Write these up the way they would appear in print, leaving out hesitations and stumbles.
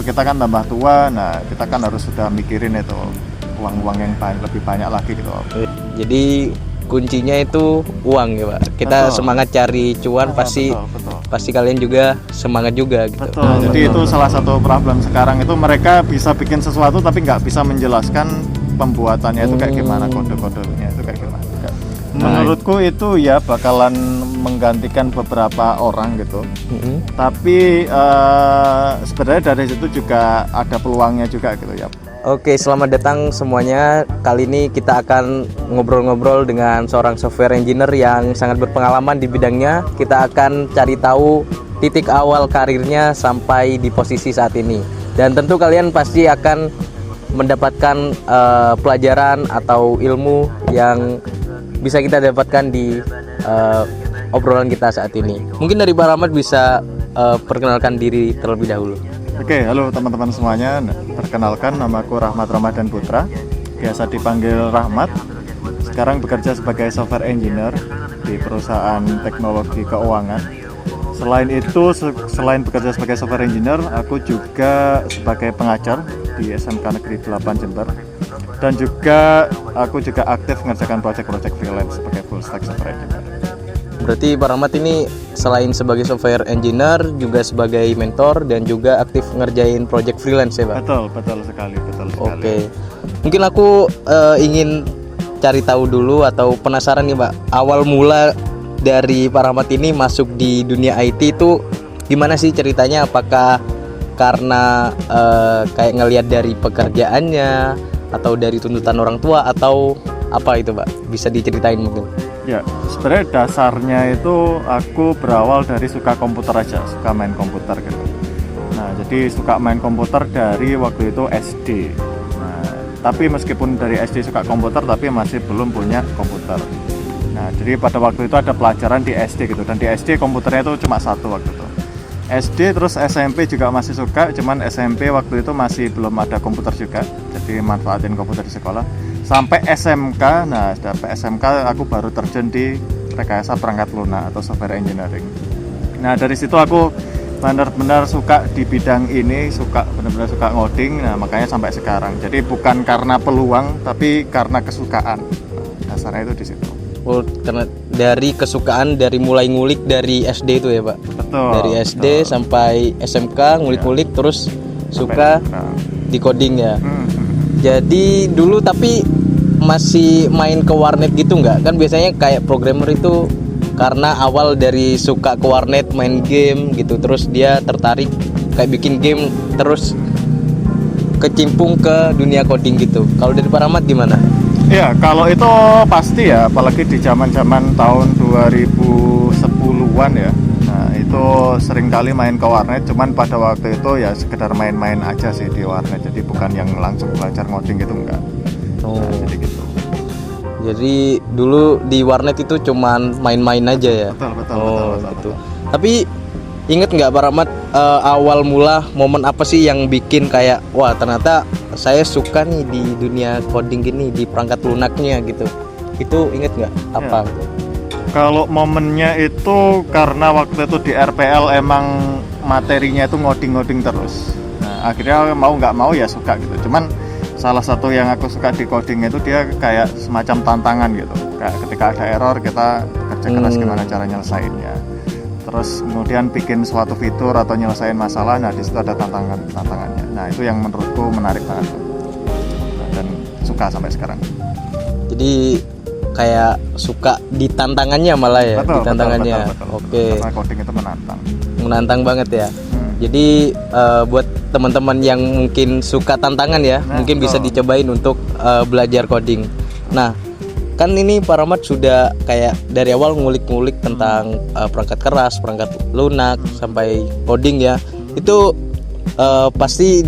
kita kan tambah tua, nah kita kan harus sudah mikirin itu uang-uang yang lebih banyak lagi gitu. Jadi kuncinya itu uang ya Pak. Kita semangat cari cuan, pasti kalian juga semangat juga gitu. Betul. Jadi itu salah satu problem sekarang itu mereka bisa bikin sesuatu tapi nggak bisa menjelaskan pembuatannya itu kayak gimana, kode-kodenya itu kayak gimana. Menurutku itu ya bakalan menggantikan beberapa orang gitu. Tapi sebenarnya dari situ juga ada peluangnya juga gitu ya. Oke, selamat datang semuanya. Kali ini kita akan ngobrol-ngobrol dengan seorang software engineer yang sangat berpengalaman di bidangnya. Kita akan cari tahu titik awal karirnya sampai di posisi saat ini. Dan tentu kalian pasti akan mendapatkan pelajaran atau ilmu yang bisa kita dapatkan di obrolan kita saat ini. Mungkin dari Pak Rahmat bisa perkenalkan diri terlebih dahulu. Oke, halo teman-teman semuanya. Perkenalkan, namaku Rahmat Ramadan Putra, biasa dipanggil Rahmat. Sekarang bekerja sebagai software engineer di perusahaan teknologi keuangan. Selain itu, selain bekerja sebagai software engineer, aku juga sebagai pengajar di SMK Negeri 8 Jember. Dan juga aku juga aktif mengerjakan project-project freelance sebagai full stack software engineer. Berarti Pak Rahmat ini selain sebagai software engineer juga sebagai mentor dan juga aktif ngerjain project freelance ya Pak? Betul sekali. Oke. Mungkin aku ingin cari tahu dulu atau penasaran nih Pak, awal mula dari Pak Rahmat ini masuk di dunia IT itu gimana sih ceritanya? Apakah karena kayak ngelihat dari pekerjaannya atau dari tuntutan orang tua atau apa itu Pak? Bisa diceritain mungkin? Ya, sebenarnya dasarnya itu aku berawal dari suka komputer aja, suka main komputer gitu. Nah, jadi suka main komputer dari waktu itu SD. Nah, tapi meskipun dari SD suka komputer, tapi masih belum punya komputer. Nah, jadi pada waktu itu ada pelajaran di SD gitu, dan di SD komputernya itu cuma satu waktu itu. SD terus SMP juga masih suka, cuman SMP waktu itu masih belum ada komputer juga, jadi manfaatin komputer di sekolah. Sampai SMK, nah sampai SMK aku baru terjun di rekayasa perangkat lunak atau software engineering. Nah dari situ aku benar-benar suka di bidang ini, benar-benar suka ngoding. Nah makanya sampai sekarang. Jadi bukan karena peluang, tapi karena kesukaan. Dasarnya itu di situ. Oh, karena dari kesukaan, dari mulai ngulik dari SD itu ya Pak? Betul. Dari SD sampai SMK ngulik-ngulik terus suka di coding ya. Jadi dulu tapi masih main ke warnet gitu nggak? Kan biasanya kayak programmer itu karena awal dari suka ke warnet main game gitu, terus dia tertarik kayak bikin game terus kecimpung ke dunia coding gitu. Kalau dari Pak Rahmat gimana? Ya kalau itu pasti ya, apalagi di zaman-zaman tahun 2010-an ya. Nah itu sering kali main ke warnet, cuman pada waktu itu ya sekedar main-main aja sih di warnet. Jadi bukan yang langsung belajar ngoding gitu enggak. Nah, jadi gitu. Jadi dulu di warnet itu cuman main-main aja ya. Betul. Tapi inget nggak Pak Rahmat awal mula momen apa sih yang bikin kayak wah ternyata saya suka nih di dunia coding gini, di perangkat lunaknya gitu. Itu inget nggak apa? Ya. Kalau momennya itu karena waktu itu di RPL emang materinya itu ngoding terus. Nah, akhirnya mau nggak mau ya suka gitu. Cuman salah satu yang aku suka di coding itu dia kayak semacam tantangan gitu. Kayak ketika ada error kita kerja keras gimana cara nyelesainnya. Terus kemudian bikin suatu fitur atau nyelesain masalah, nah di situ ada tantangannya. Nah itu yang menurutku menarik banget dan suka sampai sekarang. Jadi kayak suka di tantangannya malah ya, betul, di tantangannya. Betul. Oke. Karena coding itu Menantang banget ya. Jadi buat teman-teman yang mungkin suka tantangan ya, mungkin bisa dicobain untuk belajar coding. Nah, kan ini Pak Rahmat sudah kayak dari awal ngulik-ngulik tentang perangkat keras, perangkat lunak sampai coding ya. Itu pasti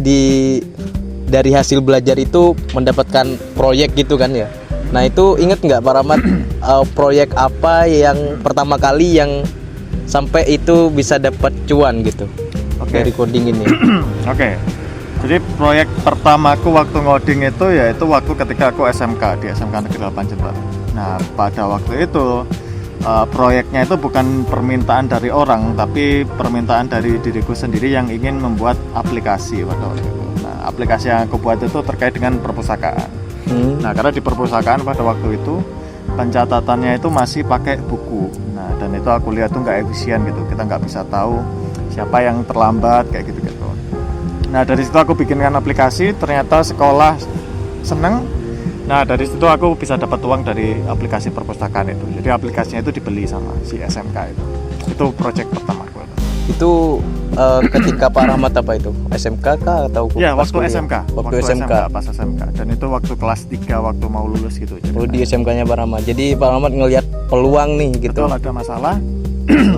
dari hasil belajar itu mendapatkan proyek gitu kan ya. Nah itu inget nggak Pak Rahmat proyek apa yang pertama kali yang sampai itu bisa dapat cuan gitu dari coding ini? Oke. Jadi proyek pertamaku waktu ngoding itu yaitu waktu ketika aku SMK di SMK Negeri 8 Jember. Nah pada waktu itu proyeknya itu bukan permintaan dari orang, tapi permintaan dari diriku sendiri yang ingin membuat aplikasi pada waktu itu. Nah, aplikasi yang aku buat itu terkait dengan perpustakaan. Nah, karena di perpustakaan pada waktu itu pencatatannya itu masih pakai buku. Nah, dan itu aku lihat tuh nggak efisien gitu. Kita nggak bisa tahu siapa yang terlambat kayak gitu-gitu. Nah, dari situ aku bikinkan aplikasi, ternyata sekolah seneng. Nah, dari situ aku bisa dapat uang dari aplikasi perpustakaan itu. Jadi aplikasinya itu dibeli sama si SMK itu. Itu project pertama aku. Itu ketika Pak Rahmat apa itu? SMK kah atau ya, pas waktu kuliah? SMK. Waktu SMK. Pas SMK. Dan itu waktu kelas 3 waktu mau lulus gitu. Oh, di SMK-nya Pak Rahmat. Jadi Pak Rahmat ngelihat peluang nih gitu. Betul, ada masalah.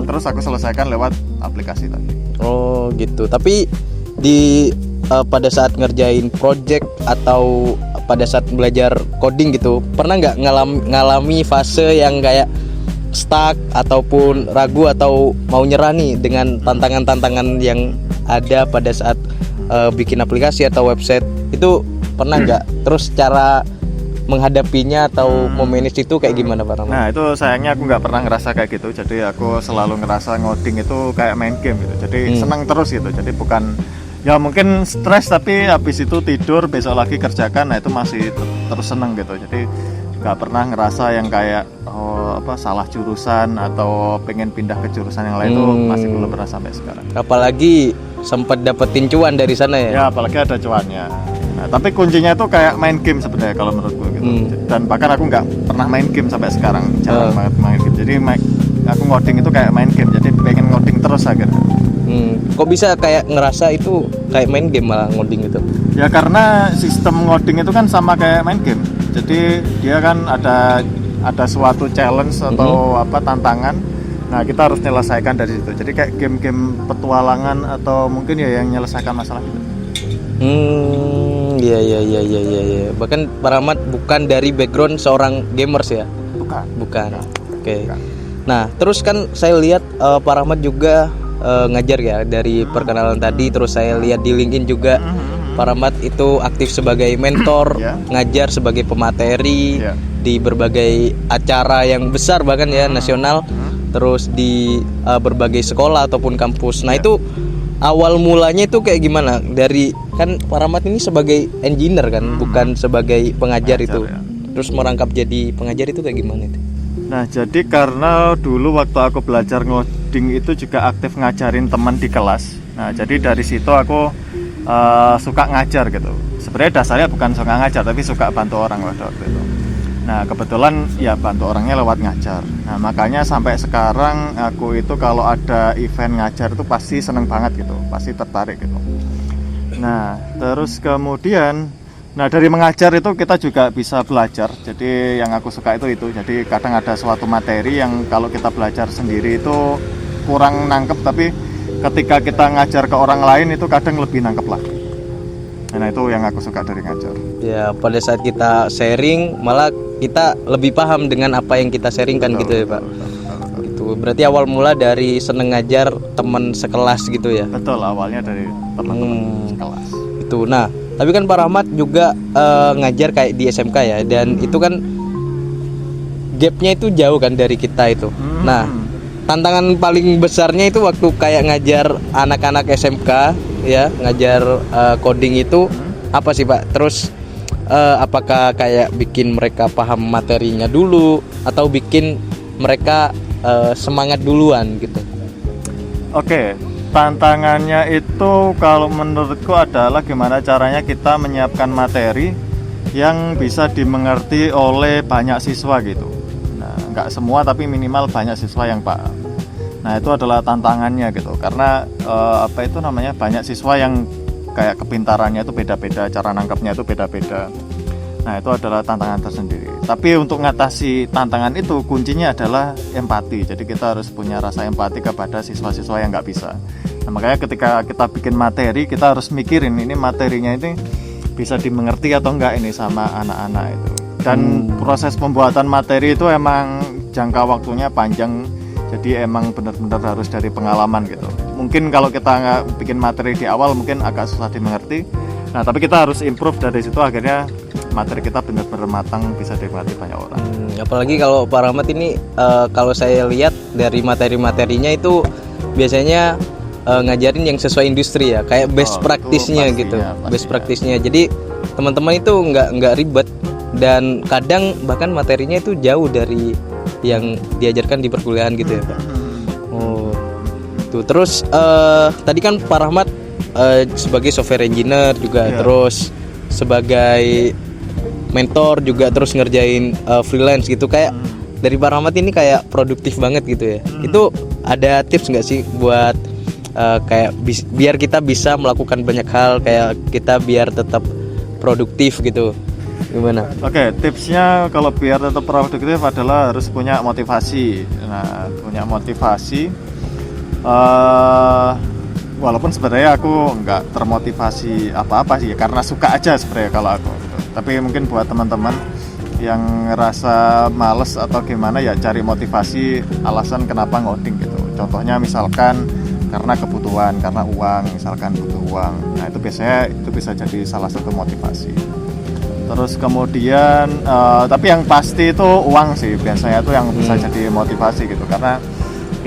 Terus aku selesaikan lewat aplikasi tadi. Oh, gitu. Tapi pada saat ngerjain project atau pada saat belajar coding gitu, pernah nggak ngalami fase yang kayak stuck ataupun ragu atau mau nyerah nih dengan tantangan-tantangan yang ada pada saat bikin aplikasi atau website itu, pernah nggak? Terus cara menghadapinya atau memanage itu kayak gimana Pak Rahmat? Nah, itu sayangnya aku nggak pernah ngerasa kayak gitu. Jadi aku selalu ngerasa ngoding itu kayak main game gitu. Jadi senang terus gitu. Jadi bukan, ya mungkin stres tapi habis itu tidur, besok lagi kerjakan. Nah, itu masih terus seneng gitu. Jadi nggak pernah ngerasa yang kayak salah jurusan atau pengen pindah ke jurusan yang lain. Itu masih belum pernah sampai sekarang. Apalagi sempat dapetin cuan dari sana ya? Ya, apalagi ada cuannya. Nah, tapi kuncinya itu kayak main game sebenarnya kalau menurutku gitu. Dan bahkan aku nggak pernah main game sampai sekarang, jarang banget main game. Jadi aku ngoding itu kayak main game. Jadi pengen ngoding terus akhirnya. Kok bisa kayak ngerasa itu kayak main game malah ngoding itu? Ya karena sistem ngoding itu kan sama kayak main game. Jadi dia kan ada suatu challenge atau tantangan. Nah, kita harus menyelesaikan dari situ. Jadi kayak game-game petualangan atau mungkin ya yang menyelesaikan masalah itu. Iya. Bahkan Pak Rahmat bukan dari background seorang gamers ya? Bukan. Oke. Nah, terus kan saya lihat Pak Rahmat juga ngajar ya dari perkenalan tadi. Terus saya lihat di LinkedIn juga Pak Rahmat itu aktif sebagai mentor, ngajar sebagai pemateri di berbagai acara yang besar bahkan ya nasional. Terus di berbagai sekolah ataupun kampus. Nah, itu awal mulanya itu kayak gimana? Dari kan Pak Rahmat ini sebagai engineer kan, bukan sebagai pengajar itu. Ya. Terus merangkap jadi pengajar itu kayak gimana itu? Nah, jadi karena dulu waktu aku belajar ngoding itu juga aktif ngajarin teman di kelas. Nah, jadi dari situ aku suka ngajar gitu. Sebenarnya dasarnya bukan suka ngajar, tapi suka bantu orang waktu itu. Nah, kebetulan ya bantu orangnya lewat ngajar. Nah, makanya sampai sekarang aku itu kalau ada event ngajar itu pasti seneng banget gitu, pasti tertarik gitu. Nah, terus kemudian, dari mengajar itu kita juga bisa belajar. Jadi yang aku suka itu. Jadi kadang ada suatu materi yang kalau kita belajar sendiri itu kurang nangkep, tapi ketika kita ngajar ke orang lain itu kadang lebih nangkep lah. Nah, itu yang aku suka dari ngajar. Ya, pada saat kita sharing malah kita lebih paham dengan apa yang kita sharingkan gitu ya Pak. Gitu. Berarti awal mula dari seneng ngajar teman sekelas gitu ya. Betul, awalnya dari teman-teman sekelas. Itu. Nah, tapi kan Pak Rahmat juga ngajar kayak di SMK ya, dan itu kan gapnya itu jauh kan dari kita itu. Nah, tantangan paling besarnya itu waktu kayak ngajar anak-anak SMK ya, ngajar coding itu apa sih Pak? Terus apakah kayak bikin mereka paham materinya dulu atau bikin mereka semangat duluan gitu? Oke, tantangannya itu kalau menurutku adalah gimana caranya kita menyiapkan materi yang bisa dimengerti oleh banyak siswa gitu. Nah, nggak semua tapi minimal banyak siswa yang paham. Nah, itu adalah tantangannya gitu, karena banyak siswa yang kayak kepintarannya itu beda-beda, cara nangkapnya itu beda-beda. Nah, itu adalah tantangan tersendiri. Tapi untuk mengatasi tantangan itu kuncinya adalah empati. Jadi kita harus punya rasa empati kepada siswa-siswa yang nggak bisa. Nah, makanya ketika kita bikin materi, kita harus mikirin ini materinya ini bisa dimengerti atau enggak ini sama anak-anak itu. Dan proses pembuatan materi itu emang jangka waktunya panjang. Jadi emang benar-benar harus dari pengalaman gitu. Mungkin kalau kita nggak bikin materi di awal mungkin agak susah dimengerti. Nah, tapi kita harus improve dari situ, akhirnya materi kita benar-benar matang, bisa dinikmati banyak orang. Apalagi kalau Pak Rahmat ini kalau saya lihat dari materi-materinya itu biasanya ngajarin yang sesuai industri ya, kayak best practice-nya gitu. Best practice-nya. Jadi teman-teman itu nggak ribet, dan kadang bahkan materinya itu jauh dari yang diajarkan di perkuliahan gitu ya Pak. Oh, tuh. Terus tadi kan Pak Rahmat sebagai software engineer juga, terus sebagai mentor juga, terus ngerjain freelance gitu. Kayak dari Pak Rahmat ini kayak produktif banget gitu ya. Itu ada tips nggak sih buat kayak biar kita bisa melakukan banyak hal, kayak kita biar tetap produktif gitu, gimana? Oke, tipsnya kalau biar tetap produktif adalah harus punya motivasi. Nah, punya motivasi, walaupun sebenarnya aku nggak termotivasi apa-apa sih, karena suka aja sebenarnya kalau aku gitu. Tapi mungkin buat teman-teman yang ngerasa males atau gimana, ya cari motivasi, alasan kenapa ngoding gitu. Contohnya misalkan karena kebutuhan, karena uang, misalkan butuh uang. Nah, itu biasanya itu bisa jadi salah satu motivasi. Terus kemudian tapi yang pasti itu uang sih biasanya itu yang bisa jadi motivasi gitu, karena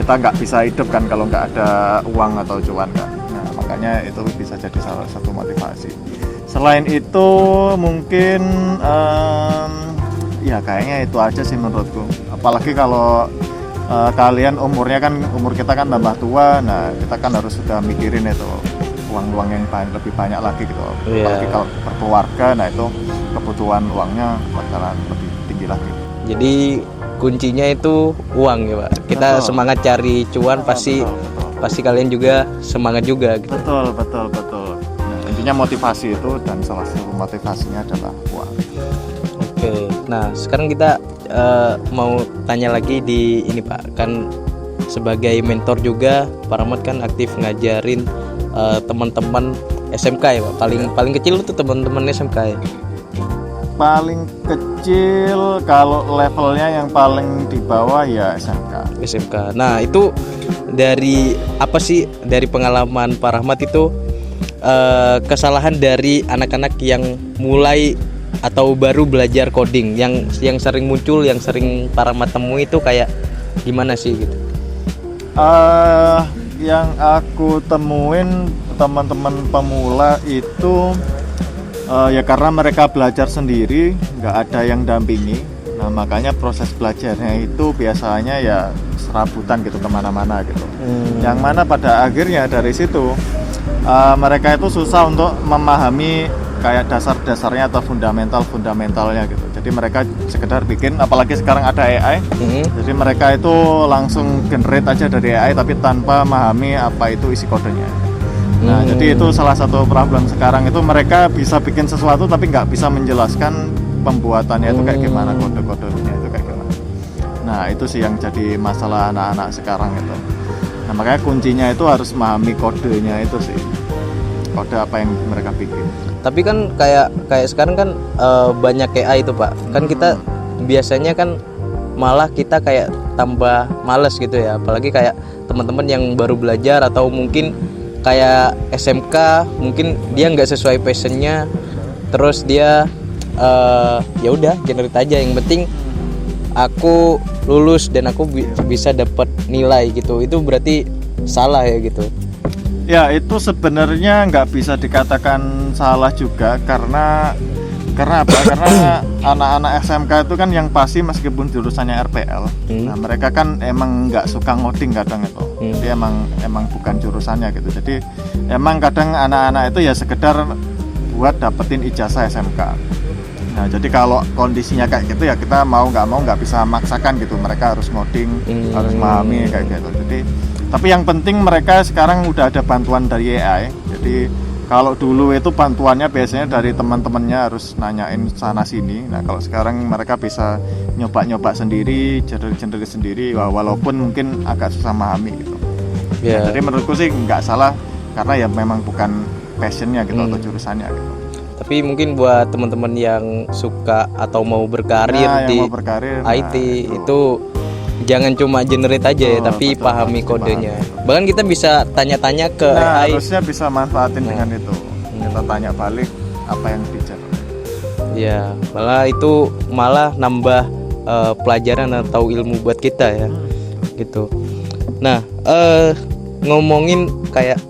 kita nggak bisa hidup kan kalau nggak ada uang atau cuan kan. Nah, makanya itu bisa jadi salah satu motivasi. Selain itu mungkin ya kayaknya itu aja sih menurutku. Apalagi kalau kalian umur kita kan tambah tua, nah kita kan harus sudah mikirin itu uang yang lebih banyak lagi gitu. Apalagi kalau berkeluarga, nah itu kebutuhan uangnya bakalan lebih tinggi lagi. Jadi kuncinya itu uang ya Pak. Kita semangat cari cuan, pasti kalian juga semangat juga gitu. Betul. Nah, intinya motivasi itu, dan salah satu motivasinya adalah uang. Oke. Nah, sekarang kita mau tanya lagi di ini Pak. Kan sebagai mentor juga Pak Rahmat kan aktif ngajarin teman-teman SMK ya Pak. Paling kecil itu teman-teman SMK ya. Paling kecil kalau levelnya yang paling di bawah ya SMK. Nah, itu dari apa sih, dari pengalaman Pak Rahmat itu kesalahan dari anak-anak yang mulai atau baru belajar coding yang sering muncul, yang sering Pak Rahmat temui itu kayak gimana sih gitu? Yang aku temuin teman-teman pemula itu ya karena mereka belajar sendiri, nggak ada yang dampingi. Nah, makanya proses belajarnya itu biasanya ya serabutan gitu kemana-mana gitu. Yang mana pada akhirnya dari situ mereka itu susah untuk memahami kayak dasar-dasarnya atau fundamentalnya gitu. Jadi mereka sekedar bikin, apalagi sekarang ada AI. Jadi mereka itu langsung generate aja dari AI tapi tanpa memahami apa itu isi kodenya. Nah, jadi itu salah satu problem sekarang, itu mereka bisa bikin sesuatu tapi nggak bisa menjelaskan pembuatannya itu kayak gimana, kode-kodenya itu kayak gimana. Nah, itu sih yang jadi masalah anak-anak sekarang itu. Nah, makanya kuncinya itu harus memahami kodenya itu sih. Kode apa yang mereka bikin. Tapi kan kayak sekarang kan banyak AI itu Pak. Kan kita biasanya kan malah kita kayak tambah males gitu ya. Apalagi kayak teman-teman yang baru belajar atau mungkin kayak SMK, mungkin dia nggak sesuai passionnya, terus dia ya udah generate aja, yang penting aku lulus dan aku bisa dapat nilai gitu. Itu berarti salah ya gitu. Ya, itu sebenarnya nggak bisa dikatakan salah juga, karena apa? Karena anak-anak SMK itu kan yang pasti meskipun jurusannya RPL, nah mereka kan emang nggak suka ngoding kadang itu. Jadi emang bukan jurusannya gitu. Jadi emang kadang anak-anak itu ya sekedar buat dapetin ijazah SMK. Nah, jadi kalau kondisinya kayak gitu ya kita mau nggak bisa maksakan gitu. Mereka harus ngoding, harus memahami kayak gitu. Jadi tapi yang penting mereka sekarang udah ada bantuan dari AI. Jadi kalau dulu itu bantuannya biasanya dari teman-temannya harus nanyain sana sini. Nah, kalau sekarang mereka bisa nyoba sendiri, generate sendiri, walaupun mungkin agak susah memahami gitu. Nah, jadi menurutku sih nggak salah, karena ya memang bukan passionnya gitu atau jurusannya gitu. Tapi mungkin buat teman-teman yang suka atau mau berkarir di IT itu jangan cuma generate aja ya, tapi pahami kodenya. Bahkan kita bisa tanya-tanya ke AI. Harusnya bisa manfaatin dengan itu. Kita tanya balik apa yang dicer. Ya, malah itu malah nambah pelajaran atau ilmu buat kita ya, gitu. Nah, ngomongin kayak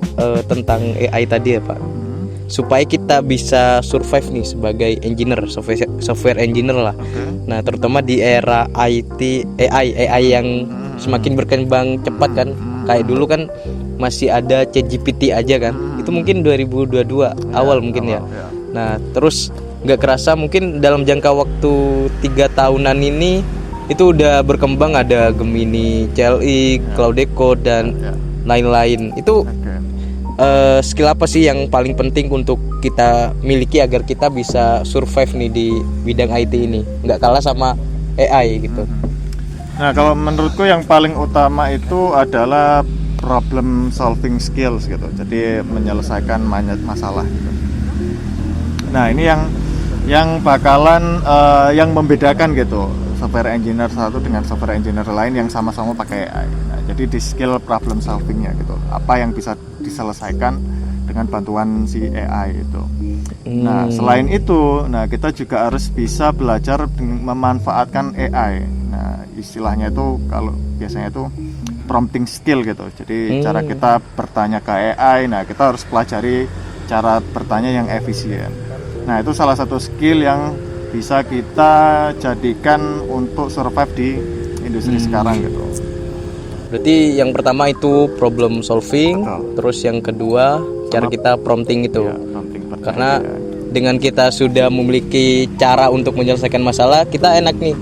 tentang AI tadi ya Pak, supaya kita bisa survive nih sebagai engineer, software engineer lah. Nah, terutama di era IT, AI yang semakin berkembang cepat kan. Kayak dulu kan masih ada ChatGPT aja kan. Itu mungkin 2022 awal mungkin ya. Nah, terus nggak kerasa mungkin dalam jangka waktu 3 tahunan ini itu udah berkembang, ada Gemini, CLI, Cloudeko dan lain-lain. Itu skill apa sih yang paling penting untuk kita miliki agar kita bisa survive nih di bidang IT ini, nggak kalah sama AI gitu? Nah, kalau menurutku yang paling utama itu adalah problem solving skills gitu. Jadi menyelesaikan masalah gitu. Nah, ini yang bakalan yang membedakan gitu software engineer satu dengan software engineer lain yang sama-sama pakai AI. Nah, jadi di skill problem solvingnya gitu, apa yang bisa diselesaikan dengan bantuan si AI itu. Nah, selain itu, nah kita juga harus bisa belajar memanfaatkan AI. Nah, istilahnya itu kalau biasanya itu prompting skill gitu. Jadi cara kita bertanya ke AI, nah kita harus pelajari cara bertanya yang efisien. Nah, itu salah satu skill yang bisa kita jadikan untuk survive di industri sekarang gitu. Berarti yang pertama itu problem solving, terus yang kedua cara kita prompting itu. Karena dengan kita sudah memiliki cara untuk menyelesaikan masalah, kita enak nih.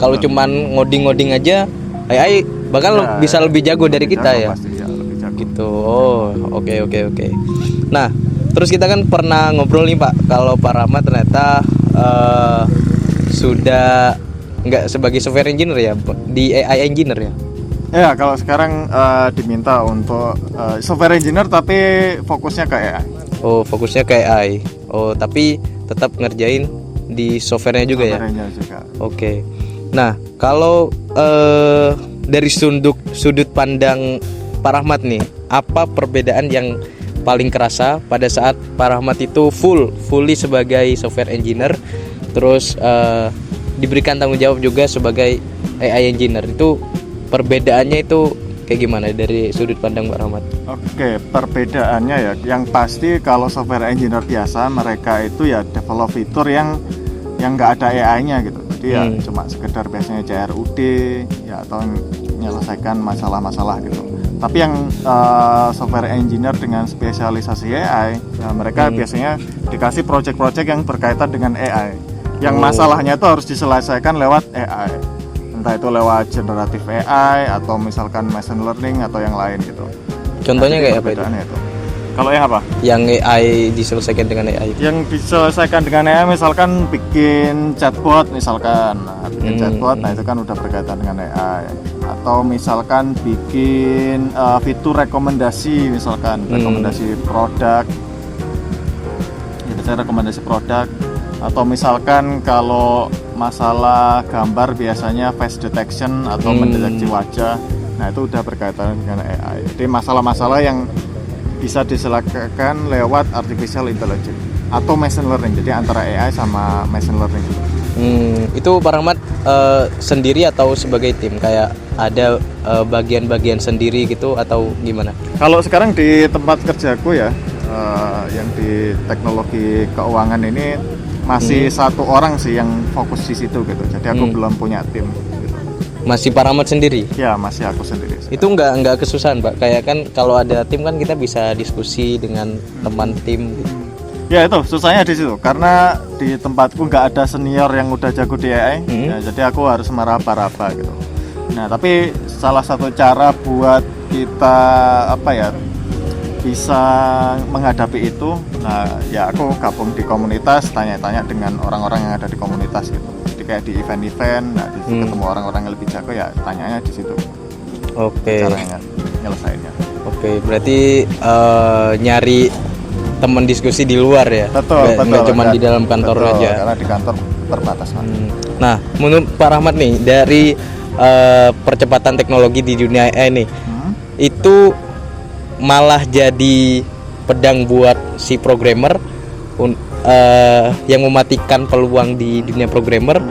Kalau cuman ngoding-ngoding aja, AI bahkan bisa lebih jago dari kita ya. Pasti, ya lebih jago. Gitu. Oh, oke. Nah, terus kita kan pernah ngobrol nih Pak, kalau Pak Rahmat ternyata sudah nggak sebagai software engineer ya, di AI engineer ya. Ya, kalau sekarang diminta untuk software engineer tapi fokusnya ke AI. Oh, fokusnya ke AI. Oh, tapi tetap ngerjain di softwarenya juga ya. Softwarenya juga. Oke. Nah, kalau dari sudut pandang Pak Rahmat nih, apa perbedaan yang paling kerasa pada saat Pak Rahmat itu fully sebagai software engineer, terus diberikan tanggung jawab juga sebagai AI engineer? Itu perbedaannya itu kayak gimana dari sudut pandang Pak Rahmat? Oke, perbedaannya ya, yang pasti kalau software engineer biasa mereka itu ya develop fitur yang nggak ada AI-nya gitu. Jadi ya cuma sekedar biasanya CRUD ya atau menyelesaikan masalah-masalah gitu. Tapi yang software engineer dengan spesialisasi AI, ya mereka biasanya dikasih project-project yang berkaitan dengan AI. Yang masalahnya itu harus diselesaikan lewat AI. Entah itu lewat generative AI atau misalkan machine learning atau yang lain gitu. Contohnya kayak apa itu? Kalau yang apa? Yang AI diselesaikan dengan AI. Yang diselesaikan dengan AI misalkan bikin chatbot misalkan. Nah, bikin chatbot, nah itu kan udah berkaitan dengan AI. Atau misalkan bikin fitur rekomendasi misalkan, rekomendasi produk. Biasanya rekomendasi produk. Atau misalkan kalau masalah gambar biasanya face detection atau mendeteksi wajah, nah itu udah berkaitan dengan AI. Jadi masalah-masalah yang bisa diselesaikan lewat artificial intelligence atau machine learning, jadi antara AI sama machine learning. Itu Pak Rahmat sendiri atau sebagai tim, kayak ada bagian-bagian sendiri gitu atau gimana? Kalau sekarang di tempat kerjaku ya, yang di teknologi keuangan ini masih satu orang sih yang fokus di situ gitu. Jadi aku belum punya tim gitu. Masih Pak Rahmat sendiri? Ya, masih aku sendiri. Itu nggak kesusahan Pak? Kayak kan kalau ada tim kan kita bisa diskusi dengan teman tim gitu. Ya itu susahnya di situ karena di tempatku nggak ada senior yang udah jago di AI. Ya, jadi aku harus meraba-raba gitu. Nah, tapi salah satu cara buat kita bisa menghadapi itu, nah ya aku gabung di komunitas, tanya-tanya dengan orang-orang yang ada di komunitas gitu. Jadi kayak di event-event, nah di situ ketemu orang-orang yang lebih jago ya tanyanya di situ. Oke. Caranya nyelesainnya. Oke, berarti nyari teman diskusi di luar ya. Betul. Nggak cuma di dalam kantor aja. Karena di kantor terbatas kan. Nah, menurut Pak Rahmat nih dari percepatan teknologi di dunia AI nih, itu malah jadi pedang buat si programmer yang mematikan peluang di dunia programmer,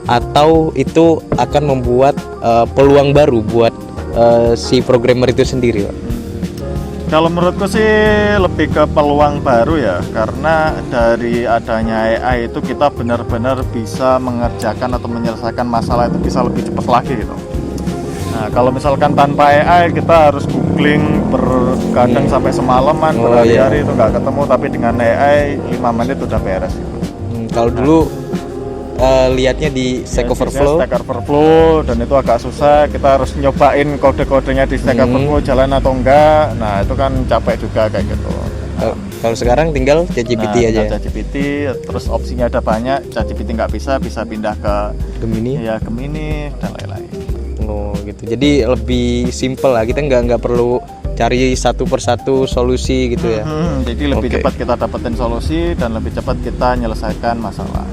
atau itu akan membuat peluang baru buat si programmer itu sendiri, Pak? Kalau menurutku sih lebih ke peluang baru ya, karena dari adanya AI itu kita benar-benar bisa mengerjakan atau menyelesaikan masalah itu bisa lebih cepat lagi gitu. Nah, kalau misalkan tanpa AI kita harus googling berkadang sampai semalaman, berhari-hari itu nggak ketemu, tapi dengan AI 5 menit udah beres gitu. Kalau dulu lihatnya di Stack Overflow. Stack Overflow, dan itu agak susah, kita harus nyobain kode-kodenya di Stack Overflow jalan atau enggak. Nah, itu kan capek juga kayak gitu. Kalau sekarang tinggal ChatGPT aja. ChatGPT, terus opsinya ada banyak. ChatGPT nggak bisa pindah ke Gemini. Ya, Gemini dan lain-lain. Oh, gitu. Jadi lebih simple lah. Kita nggak perlu cari satu persatu solusi gitu ya. Jadi lebih cepat kita dapetin solusi dan lebih cepat kita menyelesaikan masalah.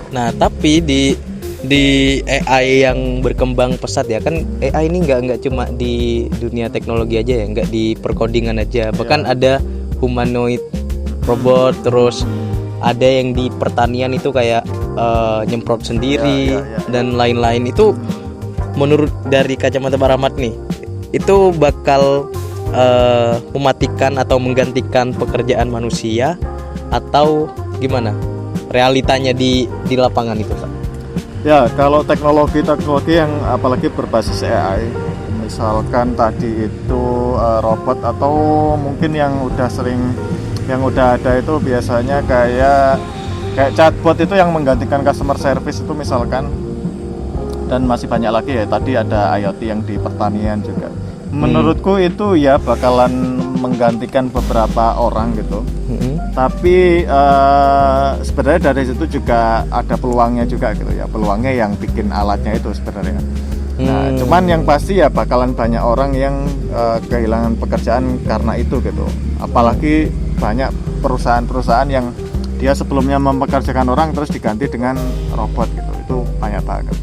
Nah, tapi di AI yang berkembang pesat ya, kan AI ini nggak cuma di dunia teknologi aja ya, nggak di perkodingan aja, bahkan ada humanoid robot, terus ada yang di pertanian itu kayak nyemprot sendiri dan lain-lain. Itu menurut dari kacamata Pak Rahmat nih, itu bakal mematikan atau menggantikan pekerjaan manusia atau gimana realitanya di lapangan itu, Pak? Ya, kalau teknologi yang apalagi berbasis AI, misalkan tadi itu robot, atau mungkin yang udah ada itu biasanya kayak chatbot itu yang menggantikan customer service itu misalkan, dan masih banyak lagi ya, tadi ada IoT yang di pertanian juga. Menurutku itu ya bakalan menggantikan beberapa orang gitu. Tapi sebenarnya dari situ juga ada peluangnya juga gitu ya, peluangnya yang bikin alatnya itu sebenarnya. Nah, cuman yang pasti ya bakalan banyak orang yang kehilangan pekerjaan karena itu gitu. Apalagi banyak perusahaan-perusahaan yang dia sebelumnya mempekerjakan orang terus diganti dengan robot gitu. Itu banyak banget.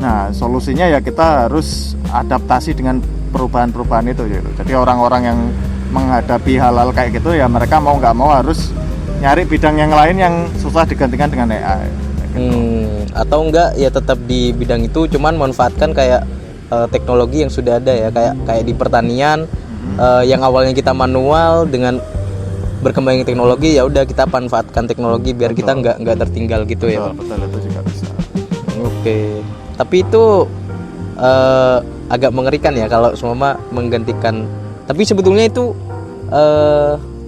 Nah, solusinya ya kita harus adaptasi dengan perubahan-perubahan itu gitu. Jadi orang-orang yang menghadapi hal-hal kayak gitu ya, mereka mau nggak mau harus nyari bidang yang lain yang susah digantikan dengan AI gitu. Atau enggak ya tetap di bidang itu, cuman manfaatkan kayak teknologi yang sudah ada ya, kayak di pertanian yang awalnya kita manual, dengan berkembangnya teknologi ya udah kita manfaatkan teknologi biar kita nggak tertinggal gitu. Ya, betul, itu juga bisa. Oke, tapi itu agak mengerikan ya kalau semua menggantikan. Tapi sebetulnya itu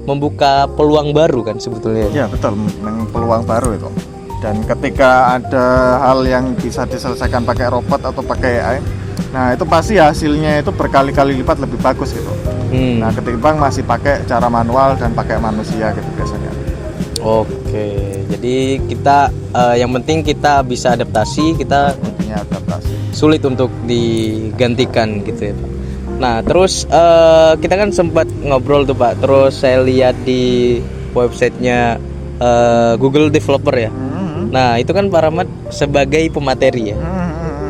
membuka peluang baru kan sebetulnya. Ya betul, peluang baru itu. Dan ketika ada hal yang bisa diselesaikan pakai robot atau pakai AI, nah itu pasti hasilnya itu berkali-kali lipat lebih bagus gitu. Nah, ketimbang masih pakai cara manual dan pakai manusia gitu biasanya. Oke, jadi kita yang penting kita bisa adaptasi, kita intinya adaptasi. Sulit untuk digantikan gitu ya, Pak. Nah, terus kita kan sempat ngobrol tuh, Pak. Terus saya lihat di websitenya Google Developer ya. Nah, itu kan Pak Rahmat sebagai pemateri ya.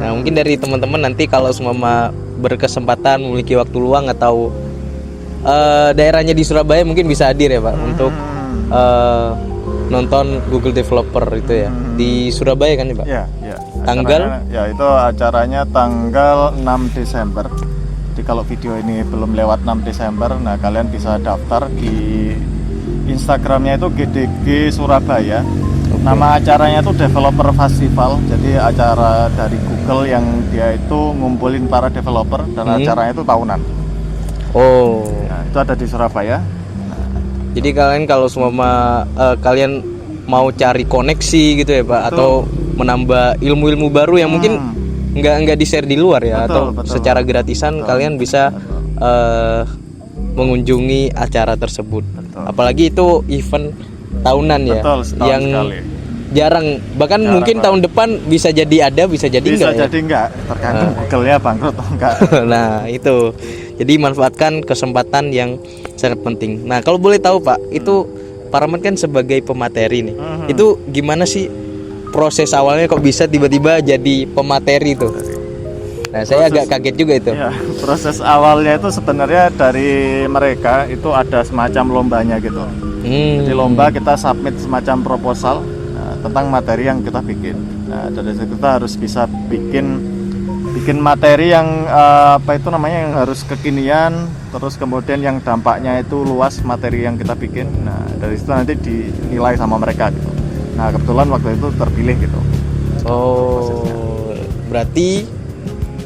Nah, mungkin dari teman-teman nanti kalau semua berkesempatan memiliki waktu luang atau daerahnya di Surabaya mungkin bisa hadir ya, Pak, untuk nonton Google Developer itu ya. Di Surabaya kan ya, Pak? Ya. Tanggal? Ya, itu acaranya tanggal 6 Desember. Jadi kalau video ini belum lewat 6 Desember, nah kalian bisa daftar di Instagramnya itu GDG Surabaya. Nama acaranya itu Developer Festival. Jadi acara dari Google yang dia itu ngumpulin para developer, dan acaranya itu tahunan. Oh. Nah, itu ada di Surabaya. Jadi kalian kalau semua kalian mau cari koneksi gitu ya, Pak, atau menambah ilmu-ilmu baru yang mungkin nggak di-share di luar ya, betul. Secara gratisan kalian bisa mengunjungi acara tersebut. Apalagi itu event tahunan ya, yang sekali. Jarang, bahkan mungkin tahun depan bisa jadi ada, bisa jadi enggak. Bisa jadi enggak, tergantung Google-nya bangkrut atau enggak. Nah, itu. Jadi manfaatkan kesempatan yang sangat penting. Nah, kalau boleh tahu, Pak, itu Pak Rahmat kan sebagai pemateri nih. Itu gimana sih proses awalnya kok bisa tiba-tiba jadi pemateri itu? Nah, saya agak kaget juga itu. Ya, proses awalnya itu sebenarnya dari mereka itu ada semacam lombanya gitu. Jadi lomba kita submit semacam proposal tentang materi yang kita bikin. Nah, dari situ kita harus bisa bikin materi yang yang harus kekinian, terus kemudian yang dampaknya itu luas materi yang kita bikin. Nah, dari situ nanti dinilai sama mereka gitu. Nah, kebetulan waktu itu terpilih gitu. Oh, berarti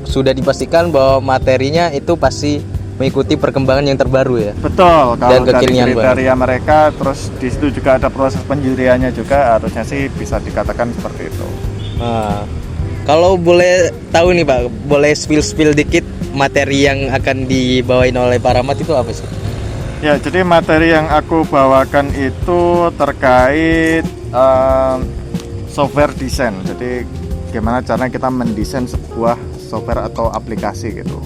sudah dipastikan bahwa materinya itu pasti mengikuti perkembangan yang terbaru ya. Betul, kalau Dan dari kekinian kriteria mereka, terus di situ juga ada proses penjuriannya juga, harusnya sih bisa dikatakan seperti itu. Nah, kalau boleh tahu nih Pak, boleh spill dikit materi yang akan dibawain oleh Pak Rahmat itu apa sih? Ya, jadi materi yang aku bawakan itu terkait software design. Jadi gimana caranya kita mendesain sebuah software atau aplikasi gitu.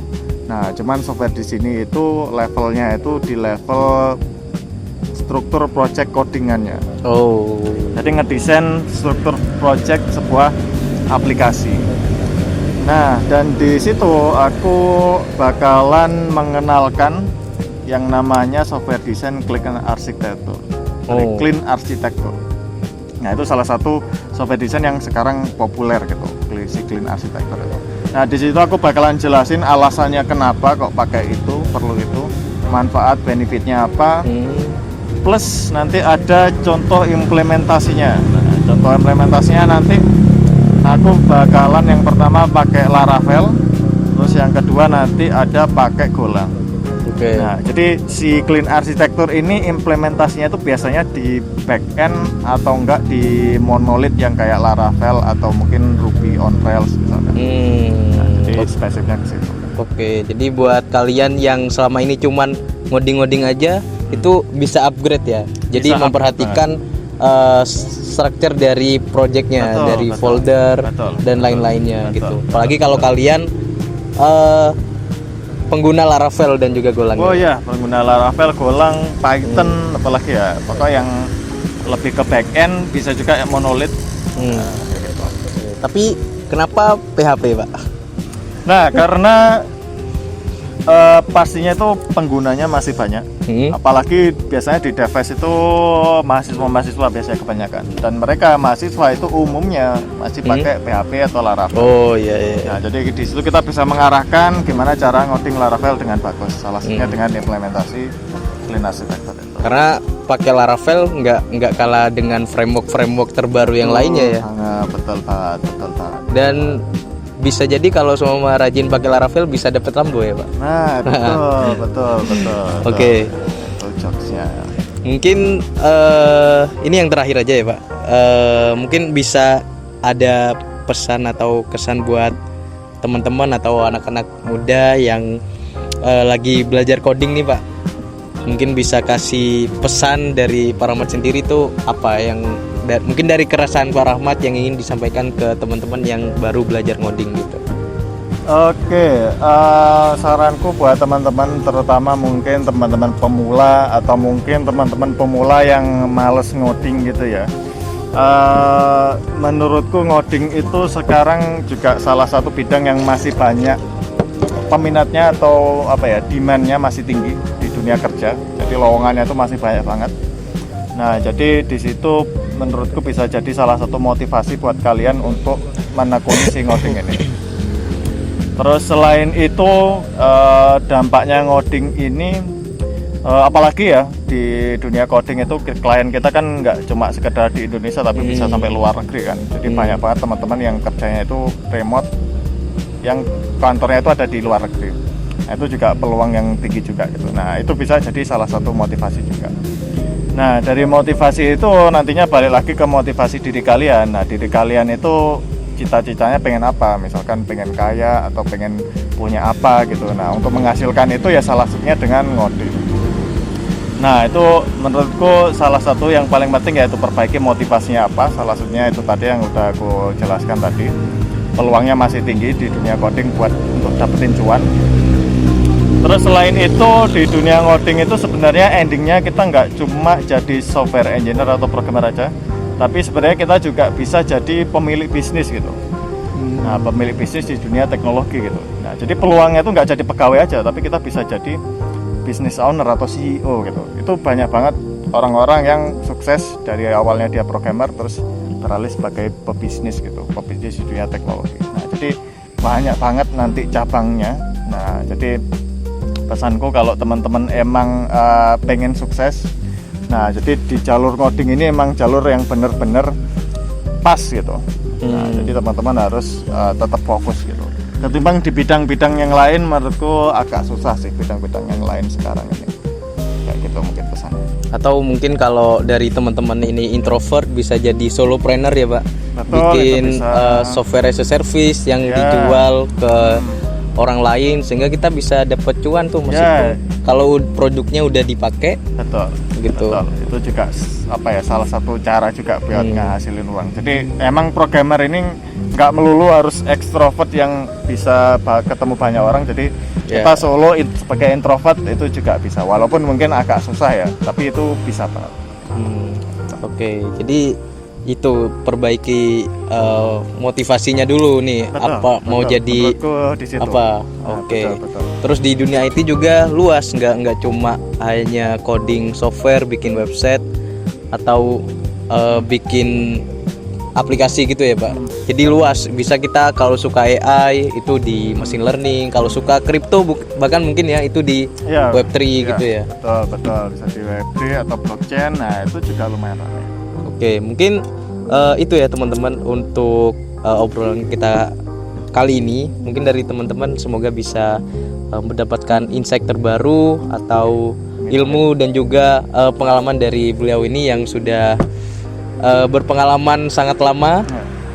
Nah, cuman software di sini itu levelnya itu di level struktur project codingannya. Oh. Jadi ngedesain struktur project sebuah aplikasi. Nah, dan di situ aku bakalan mengenalkan yang namanya software design Clean Architecture. Clean Architecture. Nah, itu salah satu software design yang sekarang populer gitu, si Clean Architecture itu. Nah, di situ aku bakalan jelasin alasannya kenapa kok pakai itu, perlu itu, manfaat benefitnya apa. Plus nanti ada contoh implementasinya. Nah, contoh implementasinya nanti aku bakalan yang pertama pakai Laravel, terus yang kedua nanti ada pakai Golang. Oke. Nah, jadi si Clean Architecture ini implementasinya itu biasanya di backend atau enggak di monolith yang kayak Laravel atau mungkin Ruby on Rails misalnya. Nah, jadi spesifiknya ke situ. Oke, jadi buat kalian yang selama ini cuman ngoding-ngoding aja itu bisa upgrade ya. Jadi Bisa memperhatikan struktur dari projectnya, Betul, dari betul, folder betul, dan betul, lain-lainnya betul, gitu. betul, Apalagi betul, kalau betul. kalian pengguna Laravel dan juga Golang. Oh ya, pengguna Laravel, Golang, Python, apalagi ya. Pokoknya yang lebih ke backend, bisa juga monolith. Nah, kayak gitu. Tapi kenapa PHP, Pak? Nah, karena pastinya itu penggunanya masih banyak. Apalagi biasanya di Device itu mahasiswa biasanya kebanyakan. Dan mereka mahasiswa itu umumnya masih pakai PHP atau Laravel. Oh iya. Nah, jadi di situ kita bisa mengarahkan gimana cara ngoding Laravel dengan bagus. Salah satunya dengan implementasi Clean Architecture itu. Karena pakai Laravel nggak kalah dengan framework terbaru yang lainnya ya. Betul banget. Dan bisa jadi kalau semua rajin pakai Laravel bisa dapat Lambo ya Pak. Nah, betul. Oke. Itu jokesnya. Mungkin ini yang terakhir aja ya Pak. Mungkin bisa ada pesan atau kesan buat teman-teman atau anak-anak muda yang lagi belajar coding nih Pak. Mungkin bisa kasih pesan dari Pak Rahmat sendiri tuh apa yang mungkin dari keresahan Pak Rahmat yang ingin disampaikan ke teman-teman yang baru belajar ngoding gitu. Oke, saranku buat teman-teman, terutama mungkin teman-teman pemula atau mungkin teman-teman pemula yang males ngoding gitu ya. Menurutku ngoding itu sekarang juga salah satu bidang yang masih banyak peminatnya atau demand-nya masih tinggi di dunia kerja. Jadi lowongannya itu masih banyak banget. Nah, jadi di situ menurutku bisa jadi salah satu motivasi buat kalian untuk menekuni si ngoding ini. Terus selain itu dampaknya ngoding ini apalagi ya di dunia coding itu klien kita kan nggak cuma sekedar di Indonesia tapi bisa sampai luar negeri kan. Jadi banyak banget teman-teman yang kerjanya itu remote, yang kantornya itu ada di luar negeri. Nah, itu juga peluang yang tinggi juga gitu. Nah, itu bisa jadi salah satu motivasi juga. Nah, dari motivasi itu nantinya balik lagi ke motivasi diri kalian. Nah, diri kalian itu cita-citanya pengen apa? Misalkan pengen kaya atau pengen punya apa gitu. Nah, untuk menghasilkan itu ya salah satunya dengan ngoding. Nah, itu menurutku salah satu yang paling penting yaitu perbaiki motivasinya apa. Salah satunya itu tadi yang udah aku jelaskan tadi. Peluangnya masih tinggi di dunia coding buat untuk dapetin cuan. Terus selain itu di dunia ngoding itu sebenarnya endingnya kita nggak cuma jadi software engineer atau programmer aja, tapi sebenarnya kita juga bisa jadi pemilik bisnis gitu. Nah, pemilik bisnis di dunia teknologi gitu. Nah, jadi peluangnya itu nggak jadi pegawai aja, tapi kita bisa jadi business owner atau CEO gitu. Itu banyak banget orang-orang yang sukses dari awalnya dia programmer terus beralih sebagai pebisnis gitu, pebisnis di dunia teknologi. Nah, jadi banyak banget nanti cabangnya. Nah, jadi pesanku kalau teman-teman emang pengen sukses, nah jadi di jalur coding ini emang jalur yang bener-bener pas gitu. Nah, jadi teman-teman harus tetap fokus gitu. Ketimbang di bidang-bidang yang lain, menurutku agak susah sih bidang-bidang yang lain sekarang ini. Kayak gitu mungkin pesannya. Atau mungkin kalau dari teman-teman ini introvert bisa jadi solopreneur ya Pak. Betul, bikin itu bisa. software as a service yang dijual ke orang lain sehingga kita bisa dapat cuan tuh meskipun kalau produknya udah dipakai. Betul. Gitu. Betul. Itu juga salah satu cara juga buat ngehasilin uang. Jadi emang programmer ini nggak melulu harus ekstrovert yang bisa ketemu banyak orang. Jadi kita solo sebagai introvert itu juga bisa. Walaupun mungkin agak susah ya, tapi itu bisa banget. Oke, jadi itu perbaiki motivasinya dulu nih. Mau jadi apa? Oke. Betul. Terus di dunia IT juga luas, nggak cuma hanya coding software, bikin website atau bikin aplikasi gitu ya Pak. Jadi luas, bisa kita kalau suka AI itu di machine learning, kalau suka kripto bahkan mungkin ya itu di Web3 gitu ya. Betul, bisa di Web3 atau blockchain. Nah, itu juga lumayan ramai. Oke, mungkin itu ya teman-teman untuk obrolan kita kali ini. Mungkin dari teman-teman semoga bisa mendapatkan insight terbaru atau ilmu dan juga pengalaman dari beliau ini yang sudah berpengalaman sangat lama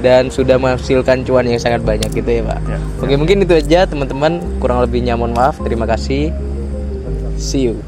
dan sudah menghasilkan cuan yang sangat banyak gitu ya Pak. Oke, mungkin itu aja teman-teman, kurang lebihnya mohon maaf. Terima kasih. See you.